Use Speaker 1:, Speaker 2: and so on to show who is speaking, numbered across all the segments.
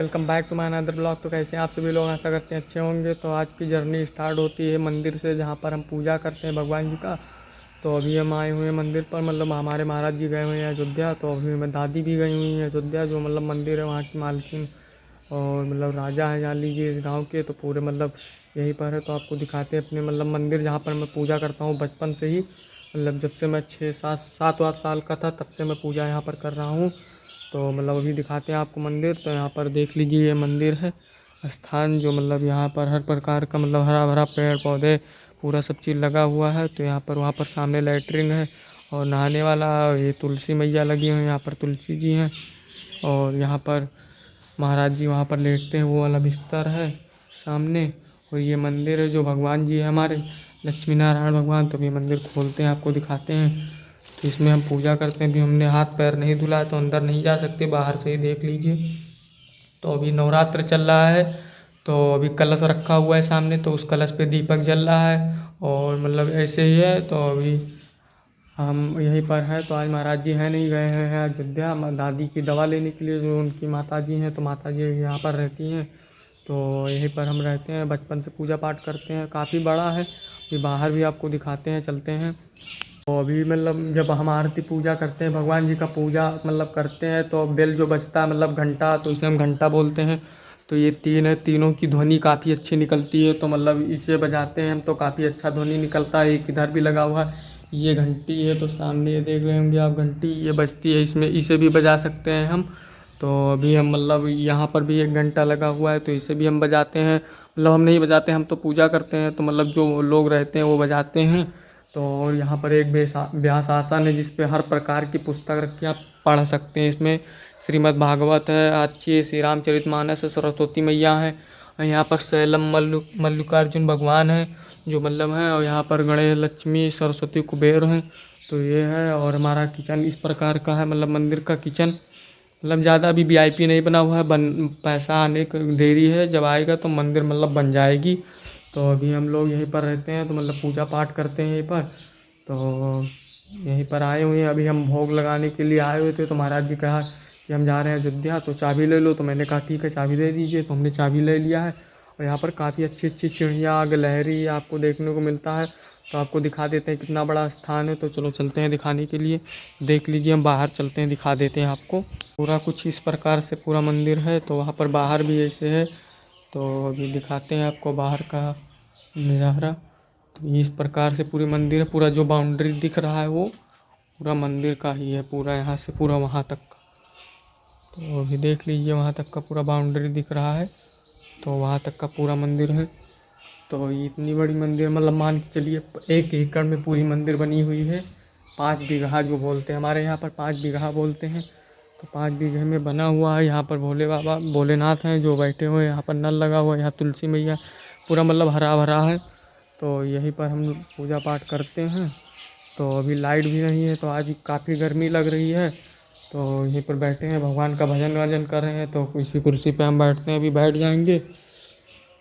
Speaker 1: Welcome back to my another blog. तो कैसे हैं आप सभी लोग, आशा करते हैं अच्छे होंगे। तो आज की जर्नी स्टार्ट होती है मंदिर से, जहाँ पर हम पूजा करते हैं भगवान जी का। तो अभी हम आए हुए हैं मंदिर पर, मतलब हमारे महाराज जी गए हुए हैं अयोध्या। तो अभी मैं दादी भी गई हुई हैं अयोध्या, जो मतलब मंदिर है वहाँ की मालकिन और मतलब राजा है जान लीजिए इस गाँव के। तो पूरे मतलब यहीं पर है। तो आपको दिखाते हैं अपने मतलब मंदिर, जहाँ पर मैं पूजा करता हूँ बचपन से ही। मतलब जब से मैं 6 7 साल का था, तब से मैं पूजा यहाँ पर कर रहा हूँ। तो मतलब अभी दिखाते हैं आपको मंदिर। तो यहाँ पर देख लीजिए, ये मंदिर है स्थान, जो मतलब यहाँ पर हर प्रकार का मतलब हरा भरा पेड़ पौधे पूरा सब चीज़ लगा हुआ है। तो यहाँ पर वहाँ पर सामने लैट्रिन है और नहाने वाला, ये तुलसी मैया लगी हुई है, यहाँ पर तुलसी जी हैं। और यहाँ पर महाराज जी वहाँ पर लेटते हैं, वो वाला बिस्तर है सामने। और ये मंदिर है, जो भगवान जी है हमारे लक्ष्मी नारायण भगवान। तो ये मंदिर खोलते हैं, आपको दिखाते हैं। तो इसमें हम पूजा करते हैं। अभी हमने हाथ पैर नहीं धुला, तो अंदर नहीं जा सकते, बाहर से ही देख लीजिए। तो अभी नवरात्र चल रहा है, तो अभी कलश रखा हुआ है सामने, तो उस कलश पे दीपक जल रहा है। और मतलब ऐसे ही है। तो अभी हम यहीं पर हैं। तो आज महाराज जी हैं नहीं, गए हैं अयोध्या दादी की दवा लेने के लिए, जो उनकी माता जी हैं। तो माता जी यहाँ पर रहती हैं, तो यहीं पर हम रहते हैं। बचपन से पूजा पाठ करते हैं, काफ़ी बड़ा है। अभी बाहर भी आपको दिखाते हैं, चलते हैं। तो अभी मतलब जब हम आरती पूजा करते हैं, भगवान जी का पूजा मतलब करते हैं, तो बेल जो बजता है मतलब घंटा, तो इसे हम घंटा बोलते हैं। तो ये तीन है, तीनों की ध्वनि काफ़ी अच्छी निकलती है। तो मतलब इसे बजाते हैं हम, तो काफ़ी अच्छा ध्वनि निकलता है। एक इधर भी लगा हुआ है, ये घंटी है। तो सामने ये देख रहे होंगे आप, घंटी ये बजती है, इसमें इसे भी बजा सकते हैं हम। तो अभी हम मतलब यहाँ पर भी एक घंटा लगा हुआ है, तो इसे भी हम बजाते हैं। मतलब हम नहीं बजाते, हम तो पूजा करते हैं। तो मतलब जो लोग रहते हैं वो बजाते हैं। तो और यहाँ पर एक व्यास आसन है, जिस पे हर प्रकार की पुस्तक रखी आप पढ़ सकते हैं। इसमें श्रीमद् भागवत है, अच्छी श्री रामचरितमानस है, सरस्वती मैया है। और यहाँ पर शैलम मल्लिकार्जुन भगवान है, जो मतलब है। और यहाँ पर गणेश लक्ष्मी सरस्वती कुबेर हैं। तो ये है। और हमारा किचन इस प्रकार का है, मतलब मंदिर का किचन। मतलब ज़्यादा अभी वीआईपी नहीं बना हुआ है, बन पैसा आने का देरी है, जब आएगा तो मंदिर मतलब बन जाएगी। तो अभी हम लोग यहीं पर रहते हैं, तो मतलब पूजा पाठ करते हैं यहीं पर। तो यहीं पर आए हुए हैं, अभी हम भोग लगाने के लिए आए हुए थे। तो महाराज जी कहा कि हम जा रहे हैं अयोध्या, तो चाबी ले लो। तो मैंने कहा ठीक है, चाबी दे दीजिए। तो हमने चाबी ले लिया है। और यहाँ पर काफ़ी अच्छी अच्छी चिड़िया गिलहरी आपको देखने को मिलता है। तो आपको दिखा देते हैं, कितना बड़ा स्थान है। तो चलो चलते हैं दिखाने के लिए। देख लीजिए, हम बाहर चलते हैं, दिखा देते हैं आपको। पूरा कुछ इस प्रकार से पूरा मंदिर है। तो वहाँ पर बाहर भी ऐसे है। तो अभी दिखाते हैं आपको बाहर का नज़ारा। तो इस प्रकार से पूरी मंदिर है। पूरा जो बाउंड्री दिख रहा है वो पूरा मंदिर का ही है, पूरा यहाँ से पूरा वहाँ तक का। तो अभी देख लीजिए, वहाँ तक का पूरा बाउंड्री दिख रहा है। तो वहाँ तक का पूरा मंदिर है। तो ये इतनी बड़ी मंदिर, मतलब मान के चलिए 1 एकड़ में पूरी मंदिर बनी हुई है। 5 बीघा जो बोलते हैं, हमारे यहाँ पर 5 बीघा बोलते हैं। तो 5 बीघे में बना हुआ है। यहाँ पर भोले बाबा भोलेनाथ हैं जो बैठे हुए हैं। यहाँ पर नल लगा हुआ है, यहाँ तुलसी मैया, पूरा मतलब हरा भरा है। तो यहीं पर हम पूजा पाठ करते हैं। तो अभी लाइट भी नहीं है, तो आज काफ़ी गर्मी लग रही है। तो यहीं पर बैठे हैं, भगवान का भजन वजन कर रहे हैं। तो इसी कुर्सी पे हम बैठते हैं, अभी बैठ जाएंगे।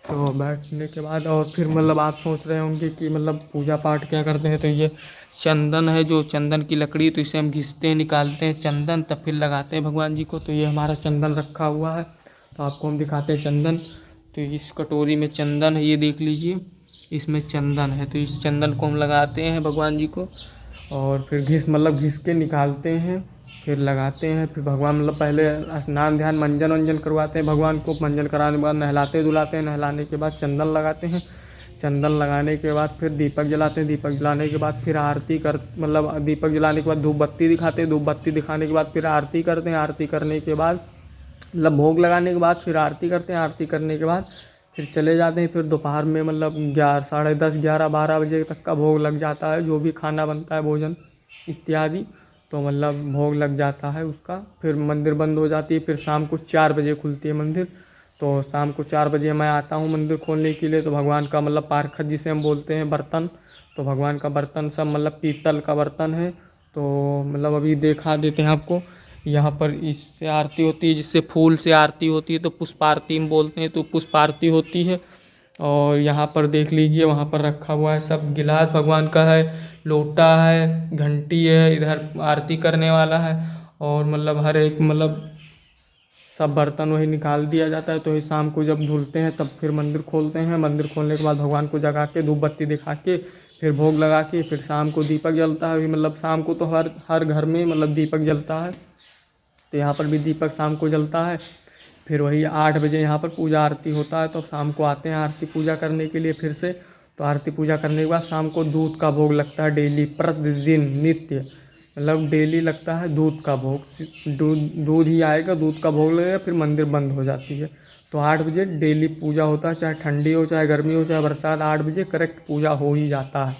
Speaker 1: तो बैठने के बाद और फिर मतलब आप सोच रहे होंगे कि मतलब पूजा पाठ क्या करते हैं। तो ये चंदन है, जो चंदन की लकड़ी, तो इसे हम घिसते हैं, निकालते हैं चंदन, तब फिर लगाते हैं भगवान जी को। तो ये हमारा चंदन रखा हुआ है। तो आपको हम दिखाते हैं चंदन। तो इस कटोरी में चंदन है, ये देख लीजिए, इसमें चंदन है। तो इस चंदन को हम लगाते हैं भगवान जी को, और फिर घिस के निकालते हैं, फिर लगाते हैं। फिर भगवान मतलब पहले स्नान ध्यान मंजन वंजन करवाते हैं भगवान को। मंजन कराने के बाद नहलाते धुलाते हैं, नहलाने के बाद चंदन लगाते हैं। चंदन लगाने के बाद फिर दीपक जलाते हैं। दीपक जलाने के बाद फिर आरती कर मतलब दीपक जलाने के बाद धूप बत्ती दिखाते हैं। धूप बत्ती दिखाने के बाद फिर आरती करते हैं। आरती करने के बाद मतलब भोग लगाने के बाद फिर आरती करते हैं। आरती करने के बाद फिर चले जाते हैं। फिर दोपहर में मतलब 10:30 11 12 बजे तक का भोग लग जाता है, जो भी खाना बनता है भोजन इत्यादि। तो मतलब भोग लग जाता है उसका, फिर मंदिर बंद हो जाती है। फिर शाम को 4 बजे खुलती है मंदिर। तो शाम को 4 बजे मैं आता हूँ मंदिर खोलने के लिए। तो भगवान का मतलब पारखत जिसे हम बोलते हैं, बर्तन, तो भगवान का बर्तन सब मतलब पीतल का बर्तन है। तो मतलब अभी दिखा देते हैं आपको। यहाँ पर इससे आरती होती है, जिससे फूल से आरती होती है, तो पुष्प आरती हम बोलते हैं। तो पुष्प आरती होती है। और यहाँ पर देख लीजिए, वहाँ पर रखा हुआ है सब, गिलास भगवान का है, लोटा है, घंटी है, इधर आरती करने वाला है। और मतलब हर एक मतलब सब बर्तन वही निकाल दिया जाता है। तो ये शाम को जब धुलते हैं तब फिर मंदिर खोलते हैं। मंदिर खोलने के बाद भगवान को जगा के धूप बत्ती दिखा के फिर भोग लगा के फिर शाम को दीपक जलता है। अभी मतलब शाम को तो हर हर घर में मतलब दीपक जलता है, तो यहाँ पर भी दीपक शाम को जलता है। फिर वही 8 बजे यहाँ पर पूजा आरती होता है, तो शाम को आते हैं आरती पूजा करने के लिए फिर से। तो आरती पूजा करने के बाद शाम को दूध का भोग लगता है डेली, प्रतिदिन, नित्य, मतलब डेली लगता है दूध का भोग। दूध ही आएगा, दूध का भोग लगेगा, फिर मंदिर बंद हो जाती है। तो 8 बजे डेली पूजा होता है, चाहे ठंडी हो, चाहे गर्मी हो, चाहे बरसात, 8 बजे करेक्ट पूजा हो ही जाता है।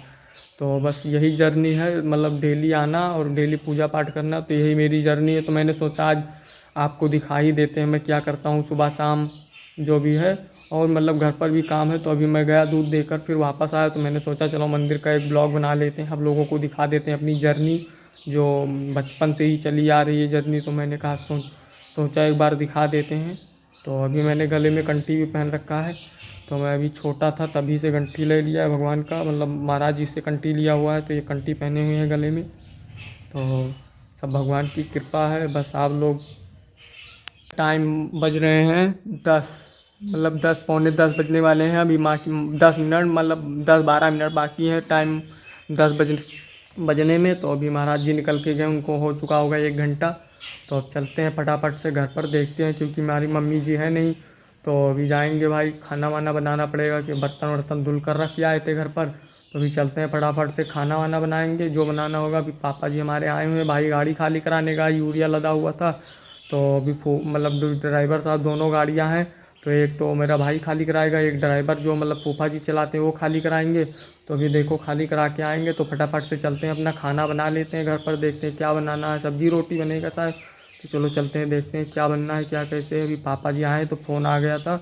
Speaker 1: तो बस यही जर्नी है, मतलब डेली आना और डेली पूजा पाठ करना, तो यही मेरी जर्नी है। तो मैंने सोचा आज आपको दिखा ही देते हैं मैं क्या करता हूँ सुबह शाम जो भी है। और मतलब घर पर भी काम है, तो अभी मैं गया दूध देकर फिर वापस आया, तो मैंने सोचा चलो मंदिर का एक ब्लॉग बना लेते हैं, आप लोगों को दिखा देते हैं अपनी जर्नी जो बचपन से ही चली आ रही है जर्नी। तो मैंने कहा सोचा एक बार दिखा देते हैं। तो अभी मैंने गले में कंठी भी पहन रखा है। तो मैं अभी छोटा था तभी से कंठी ले लिया है भगवान का, मतलब महाराज जी से कंठी लिया हुआ है, तो ये कंठी पहने हुए हैं गले में। तो सब भगवान की कृपा है। बस आप लोग, टाइम बज रहे हैं 10, मतलब 10 पौने 10 बजने वाले हैं अभी। माँ की 10 मिनट, मतलब 10-12 मिनट बाकी है टाइम 10 बजने में। तो अभी महाराज जी निकल के गए, उनको हो चुका होगा 1 घंटा। तो अब चलते हैं फटाफट से घर पर, देखते हैं, क्योंकि हमारी मम्मी जी है नहीं। तो अभी जाएंगे भाई, खाना वाना बनाना पड़ेगा, कि बर्तन वर्तन धुल कर रख के आए थे घर पर। तो अभी चलते हैं फटाफट से, खाना वाना बनाएंगे जो बनाना होगा। अभी पापा जी हमारे आए हुए हैं, भाई गाड़ी खाली कराने का, यूरिया लदा हुआ था। तो अभी मतलब ड्राइवर साहब दोनों गाड़ियां हैं, तो एक तो मेरा भाई खाली कराएगा, एक ड्राइवर जो मतलब फूफा जी चलाते हैं वो खाली कराएंगे। तो अभी देखो खाली करा के आएंगे, तो फटाफट से चलते हैं अपना खाना बना लेते हैं घर पर, देखते हैं क्या बनाना है, सब्जी रोटी बनेगा शायद। तो चलो चलते हैं, देखते हैं क्या बनना है क्या कैसे है। अभी पापा जी आए तो फ़ोन आ गया था,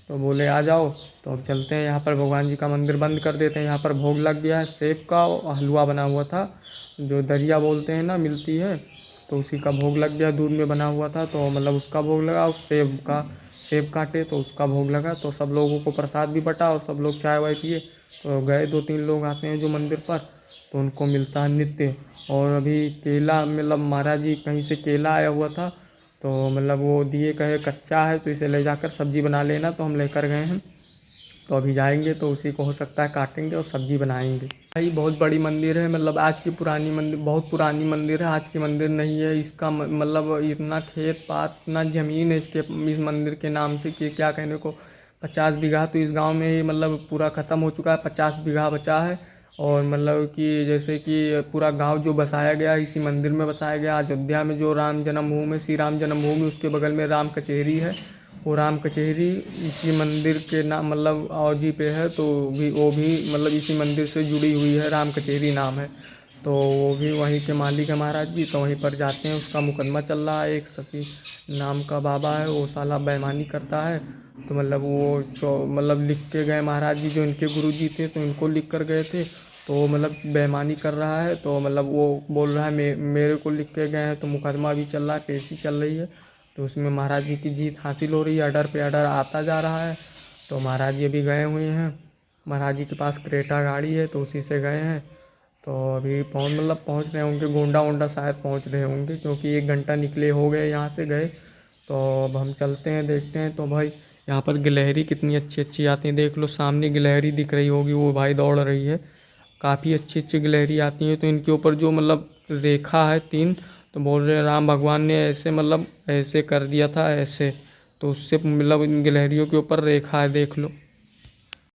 Speaker 1: तो बोले आ जाओ। तो अब चलते हैं, यहाँ पर भगवान जी का मंदिर बंद कर देते हैं। यहाँ पर भोग लग गया है, सेब का हलवा बना हुआ था, जो दरिया बोलते हैं ना, मिलती है, तो उसी का भोग लग गया, दूध में बना हुआ था, तो मतलब उसका भोग लगा। और सेब काटे तो उसका भोग लगा। तो सब लोगों को प्रसाद भी बटा और सब लोग चाय वाय पिए। तो गए 2-3 लोग आते हैं जो मंदिर पर, तो उनको मिलता है नित्य। और अभी केला, मतलब महाराज जी कहीं से केला आया हुआ था, तो मतलब वो दिए, कहे कच्चा है तो इसे ले जाकर सब्जी बना लेना, तो हम लेकर गए हैं। तो अभी जाएंगे तो उसी को हो सकता है काटेंगे और सब्जी बनाएंगे। भाई बहुत बड़ी मंदिर है, मतलब आज की पुरानी मंदिर, बहुत पुरानी मंदिर है, आज की मंदिर नहीं है। इसका मतलब इतना खेत पात, इतना ज़मीन है इसके, इस मंदिर के नाम से कि क्या कहने को। 50 बीघा तो इस गांव में ही मतलब पूरा ख़त्म हो चुका है, 50 बीघा बचा है। और मतलब कि जैसे कि पूरा गांव जो बसाया गया इसी मंदिर में बसाया गया। अयोध्या में जो राम जन्मभूमि, श्री राम जन्मभूमि, उसके बगल में राम कचहरी है, वो राम कचहरी इसी मंदिर के नाम, मतलब अवजी पे है। तो वो भी मतलब इसी मंदिर से जुड़ी हुई है, राम कचहरी नाम है। तो वो भी वहीं के मालिक है महाराज जी, तो वहीं पर जाते हैं। उसका मुकदमा चल रहा है, एक शशि नाम का बाबा है, वो साला बेईमानी करता है। तो मतलब वो मतलब लिख के गए महाराज जी, जो इनके गुरु जी थे, तो इनको लिख कर गए थे। तो मतलब बेईमानी कर रहा है, तो मतलब वो बोल रहा है मेरे को लिख के गए हैं। तो मुकदमा भी चल रहा है, केस ही चल रही है। तो उसमें महाराज जी की जीत हासिल हो रही है, अडर पे अडर आता जा रहा है। तो महाराज जी अभी गए हुए हैं, महाराज जी के पास क्रेटा गाड़ी है, तो उसी से गए हैं। तो अभी पहुंच रहे होंगे, गोंडा वोंडा शायद पहुंच रहे होंगे, क्योंकि 1 घंटा निकले हो गए यहाँ से गए। तो अब हम चलते हैं, देखते हैं। तो भाई यहाँ पर गिलहरी कितनी अच्छी अच्छी आती हैं, देख लो सामने गिलहरी दिख रही होगी, वो भाई दौड़ रही है। काफ़ी अच्छी अच्छी गिलहरी आती हैं। तो इनके ऊपर जो मतलब रेखा है 3, तो बोल रहे हैं राम भगवान ने ऐसे मतलब ऐसे कर दिया था ऐसे, तो उससे मतलब इन गिलहरियों के ऊपर रेखा है, देख लो।